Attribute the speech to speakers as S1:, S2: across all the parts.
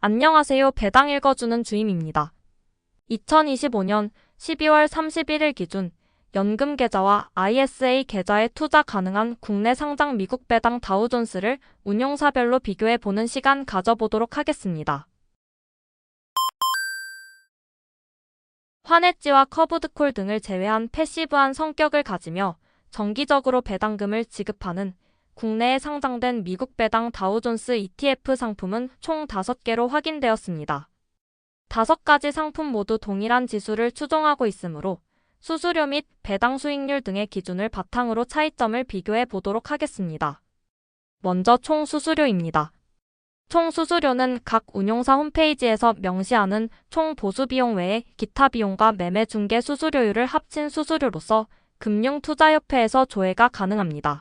S1: 안녕하세요. 배당 읽어주는 주임입니다. 2025년 12월 31일 기준 연금 계좌와 ISA 계좌에 투자 가능한 국내 상장 미국 배당 다우존스를 운용사별로 비교해 보는 시간 가져보도록 하겠습니다. 환해지와 커브드콜 등을 제외한 패시브한 성격을 가지며 정기적으로 배당금을 지급하는 국내에 상장된 미국 배당 다우존스 ETF 상품은 총 5개로 확인되었습니다. 5가지 상품 모두 동일한 지수를 추종하고 있으므로 수수료 및 배당 수익률 등의 기준을 바탕으로 차이점을 비교해 보도록 하겠습니다. 먼저 총 수수료입니다. 총 수수료는 각 운용사 홈페이지에서 명시하는 총 보수 비용 외에 기타 비용과 매매 중개 수수료율을 합친 수수료로서 금융투자협회에서 조회가 가능합니다.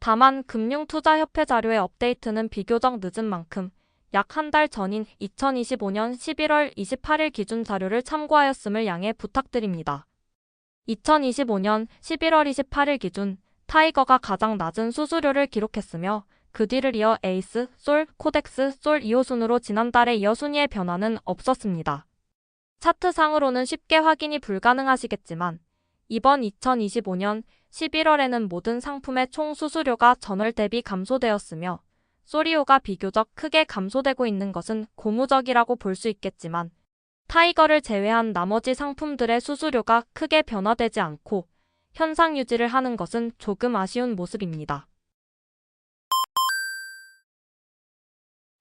S1: 다만 금융투자협회 자료의 업데이트는 비교적 늦은 만큼 약 한 달 전인 2025년 11월 28일 기준 자료를 참고하였음을 양해 부탁드립니다. 2025년 11월 28일 기준 타이거가 가장 낮은 수수료를 기록했으며 그 뒤를 이어 에이스, 솔, 코덱스, 솔 2호 순으로 지난달에 이어 순위의 변화는 없었습니다. 차트상으로는 쉽게 확인이 불가능하시겠지만 이번 2025년 11월에는 모든 상품의 총 수수료가 전월 대비 감소되었으며 솔2호가 비교적 크게 감소되고 있는 것은 고무적이라고 볼 수 있겠지만 타이거를 제외한 나머지 상품들의 수수료가 크게 변화되지 않고 현상 유지를 하는 것은 조금 아쉬운 모습입니다.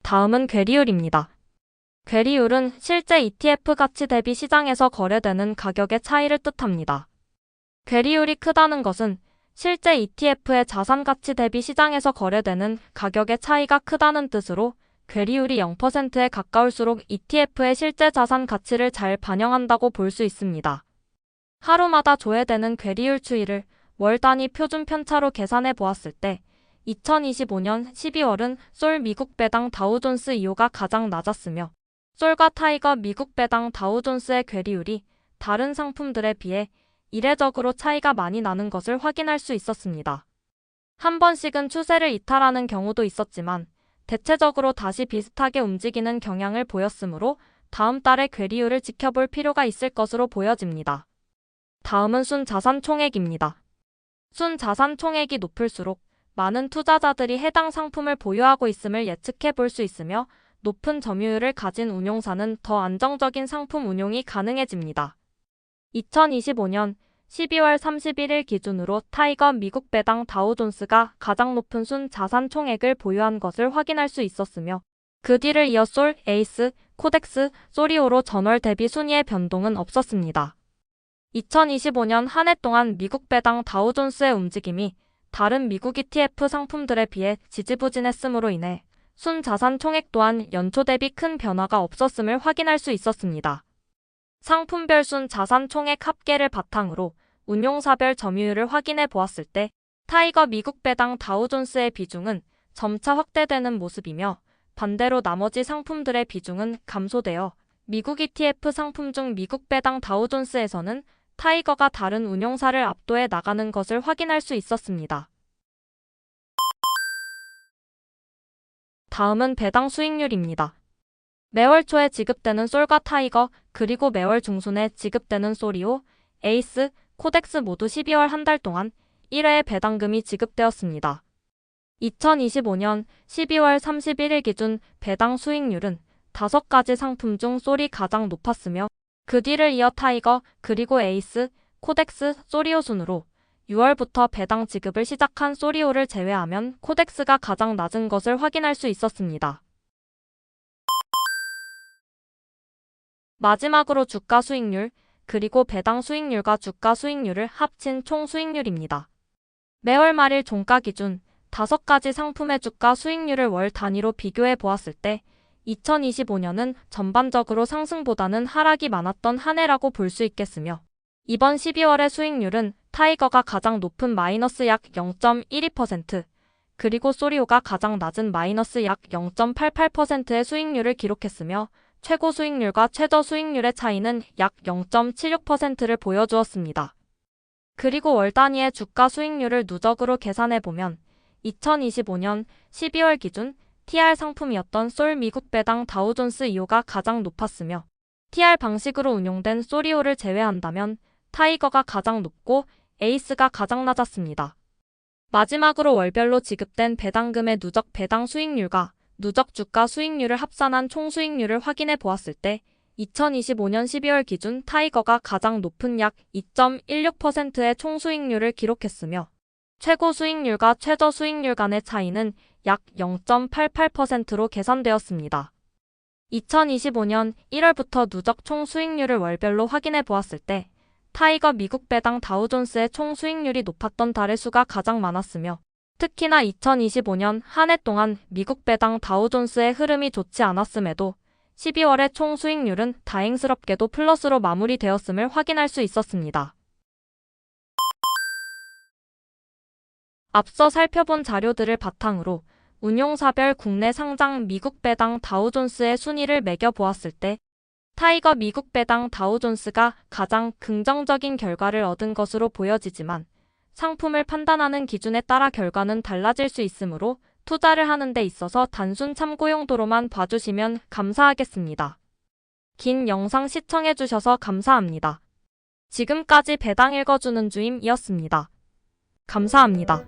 S1: 다음은 괴리율입니다. 괴리율은 실제 ETF 가치 대비 시장에서 거래되는 가격의 차이를 뜻합니다. 괴리율이 크다는 것은 실제 ETF의 자산 가치 대비 시장에서 거래되는 가격의 차이가 크다는 뜻으로 괴리율이 0%에 가까울수록 ETF의 실제 자산 가치를 잘 반영한다고 볼 수 있습니다. 하루마다 조회되는 괴리율 추이를 월 단위 표준 편차로 계산해 보았을 때 2025년 12월은 솔 미국 배당 다우존스 2호가 가장 낮았으며 솔과 타이거 미국 배당 다우존스의 괴리율이 다른 상품들에 비해 이례적으로 차이가 많이 나는 것을 확인할 수 있었습니다. 한 번씩은 추세를 이탈하는 경우도 있었지만 대체적으로 다시 비슷하게 움직이는 경향을 보였으므로 다음 달의 괴리율을 지켜볼 필요가 있을 것으로 보여집니다. 다음은 순자산 총액입니다. 순자산 총액이 높을수록 많은 투자자들이 해당 상품을 보유하고 있음을 예측해 볼 수 있으며 높은 점유율을 가진 운용사는 더 안정적인 상품 운용이 가능해집니다. 2025년 12월 31일 기준으로 타이거 미국 배당 다우존스가 가장 높은 순 자산 총액을 보유한 것을 확인할 수 있었으며 그 뒤를 이어 솔, 에이스, 코덱스, 솔2호로 전월 대비 순위의 변동은 없었습니다. 2025년 한 해 동안 미국 배당 다우존스의 움직임이 다른 미국 ETF 상품들에 비해 지지부진했으므로 인해 순 자산 총액 또한 연초 대비 큰 변화가 없었음을 확인할 수 있었습니다. 상품별 순 자산 총액 합계를 바탕으로 운용사별 점유율을 확인해 보았을 때 타이거 미국 배당 다우존스의 비중은 점차 확대되는 모습이며 반대로 나머지 상품들의 비중은 감소되어 미국 ETF 상품 중 미국 배당 다우존스에서는 타이거가 다른 운용사를 압도해 나가는 것을 확인할 수 있었습니다. 다음은 배당 수익률입니다. 매월 초에 지급되는 솔과 타이거, 그리고 매월 중순에 지급되는 솔2호, 에이스, 코덱스 모두 12월 한 달 동안 1회의 배당금이 지급되었습니다. 2025년 12월 31일 기준 배당 수익률은 5가지 상품 중 솔이 가장 높았으며 그 뒤를 이어 타이거, 그리고 에이스, 코덱스, 솔2호 순으로 6월부터 배당 지급을 시작한 솔2호를 제외하면 코덱스가 가장 낮은 것을 확인할 수 있었습니다. 마지막으로 주가 수익률, 그리고 배당 수익률과 주가 수익률을 합친 총 수익률입니다. 매월 말일 종가 기준 5가지 상품의 주가 수익률을 월 단위로 비교해 보았을 때 2025년은 전반적으로 상승보다는 하락이 많았던 한 해라고 볼 수 있겠으며 이번 12월의 수익률은 타이거가 가장 높은 마이너스 약 0.12%, 그리고 솔2호가 가장 낮은 마이너스 약 0.88%의 수익률을 기록했으며 최고 수익률과 최저 수익률의 차이는 약 0.76%를 보여주었습니다. 그리고 월 단위의 주가 수익률을 누적으로 계산해보면 2025년 12월 기준 TR 상품이었던 솔 미국 배당 다우존스 2호가 가장 높았으며 TR 방식으로 운용된 솔 2호를 제외한다면 타이거가 가장 높고 에이스가 가장 낮았습니다. 마지막으로 월별로 지급된 배당금의 누적 배당 수익률과 누적 주가 수익률을 합산한 총 수익률을 확인해 보았을 때 2025년 12월 기준 타이거가 가장 높은 약 2.16%의 총 수익률을 기록했으며 최고 수익률과 최저 수익률 간의 차이는 약 0.88%로 계산되었습니다. 2025년 1월부터 누적 총 수익률을 월별로 확인해 보았을 때 타이거 미국 배당 다우존스의 총 수익률이 높았던 달의 수가 가장 많았으며 특히나 2025년 한 해 동안 미국 배당 다우존스의 흐름이 좋지 않았음에도 12월의 총 수익률은 다행스럽게도 플러스로 마무리되었음을 확인할 수 있었습니다. 앞서 살펴본 자료들을 바탕으로 운용사별 국내 상장 미국 배당 다우존스의 순위를 매겨보았을 때 타이거 미국 배당 다우존스가 가장 긍정적인 결과를 얻은 것으로 보여지지만 상품을 판단하는 기준에 따라 결과는 달라질 수 있으므로 투자를 하는 데 있어서 단순 참고 용도로만 봐주시면 감사하겠습니다. 긴 영상 시청해주셔서 감사합니다. 지금까지 배당 읽어주는 주임이었습니다. 감사합니다.